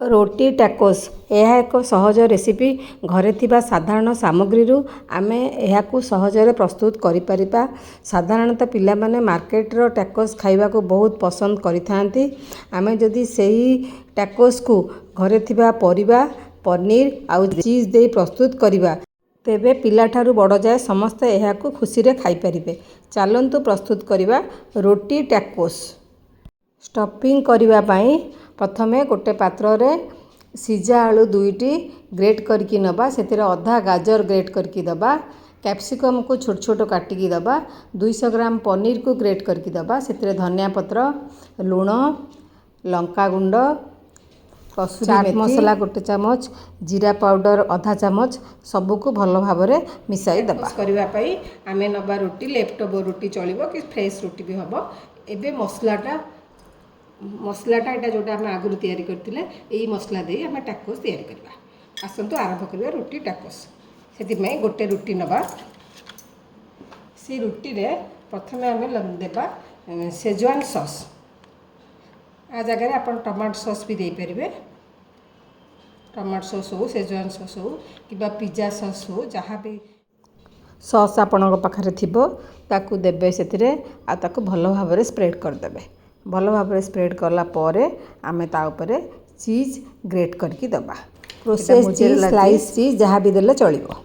रोटी tacos यह एक सहज रेसिपी घरे थिबा साधारण सामग्री आमे यहाकू सहजरे प्रस्तुत करिपरिबा। साधारणतः पिला माने मार्केट रो टैकोस खाइबा को बहुत पसंद करिथांती। आमे जदि सेही टैकोस को घरे थिबा परिबा पनीर आउ चीज दे प्रस्तुत करिबा तेबे पिला ठारू बड़ जाए समस्ते यहाकू खुशी रे खाइ परिबे। चलंतु प्रस्तुत करिबा रोटी टैकोस। स्टफिंग करिबा पई प्रथमे गोटे पात्र रे सिजा आलू दुईटी ग्रेट करके नबा सेतिरे अधा गाजर ग्रेट करके दबा कैप्सिकम को छोट छोट काटिकी दबा 200 ग्राम पनीर को ग्रेट करके दबा सेतिरे धनिया पत्र लूण लंका गुंड कसूरी मेथी मसला गोटे चामच जीरा पाउडर आधा चामच सबू को भल भाव में मिसाई दबा। करबा पई आमे नबा रोटी लेफ्ट ओवर रोटी चलिबो कि फ्रेश रोटी भी हबो। एबे मसलाटा एटा जोटा आम आगुरी तैयारी करथिले एई मसला दे आम टैकोस तैयारी करबा। आसंतु आरंभ करबा रोटी टैकोस। सेति में गोटे रोटी नबा से रोटी रे प्रथमे आम देबा शेजवान सॉस आ जगह अपन टमाटो सॉस भी दे परिबे। टमाटो सॉस हो शेजवान सॉस हो किबा पिज्जा सॉस हो जहाँ भी सॉस आपण पाखे थिबो ताकू देबे सेतिरे आ ताकू भल भाव में स्प्रेड कर देबे। भल भाव में स्प्रेड कला परे आमे ता उपरे चीज ग्रेट करके दबा। प्रोसेस चीज स्लाइस चीज जहाँ भी देले चलिबो।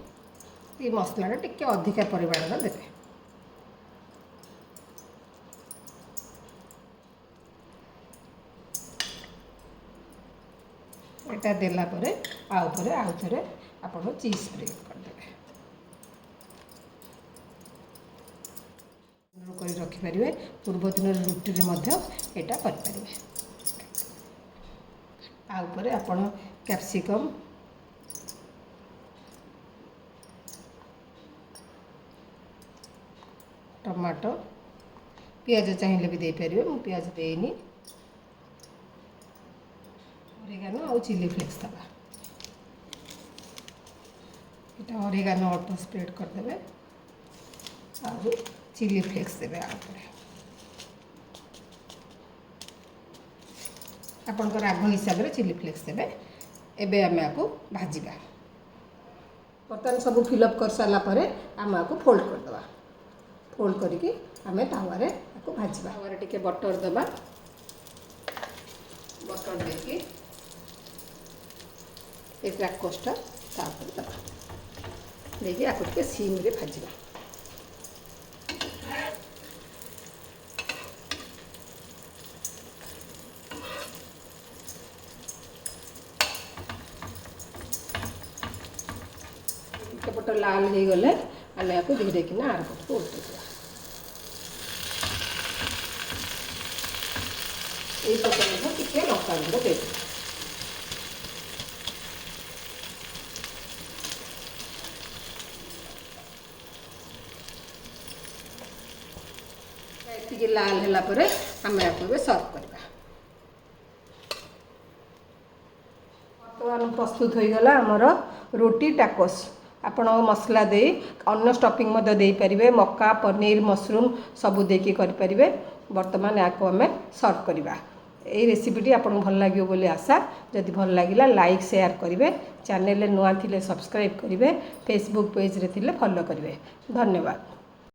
ये मसला टिके अधिका परिमाण में देबे। एटा देला परे आ उपरे आउ थरे आपण चीज स्प्रेड कर देबे। करी रखि परिबे पूर्व दिन रुटी रे मध्य एटा कर परिबे। आ ऊपर आपण कैप्सिकम टमाटो पियाज चाहिए भी दे परिबे। मु पियाज देनी ऑरिगानो और चिली फ्लेक्स दबा। एटा ऑरिगानो अल्प स्प्रेड कर देबे और चिली फ्लेक्स देबे आ ऊपर। आपन राग हिसाब से चिली फ्लेक्स देबे। एबे आमे आको भाजीबा। बर्तन सब फिलअप कर सारा परे आमे आको फोल्ड कर दबा। फोल्ड करके आमे तावा रे आको भाजीबा। तावा रे टिके बटर दबा। बटर देके एक टैकोसटा ता ऊपर दबा देके आको टिके सिम रे भाजीबा। पट लाल हो गले आम आपको धीरे किना आर पट को उल्टे देवा। ये पट टिके लंका गुंड दे लाल है आम आपको सर्व करवा। बर्तमान प्रस्तुत हो गला आमर रोटी टैकोस। आपण मसला दे अन्य स्टफिंग मध्य दे परिबे मक्का पनीर मशरूम सबू देकी करि परिबे। वर्तमान याको आम सर्व करवा। यही रेसिपीटी आपन भल लागियो बोली आशा। जदि भल लागिला लाइक शेयर करिवे। चैनल नुआ थिले सब्सक्राइब करिवे। फेसबुक पेज रे थिले फॉलो करिवे। धन्यवाद।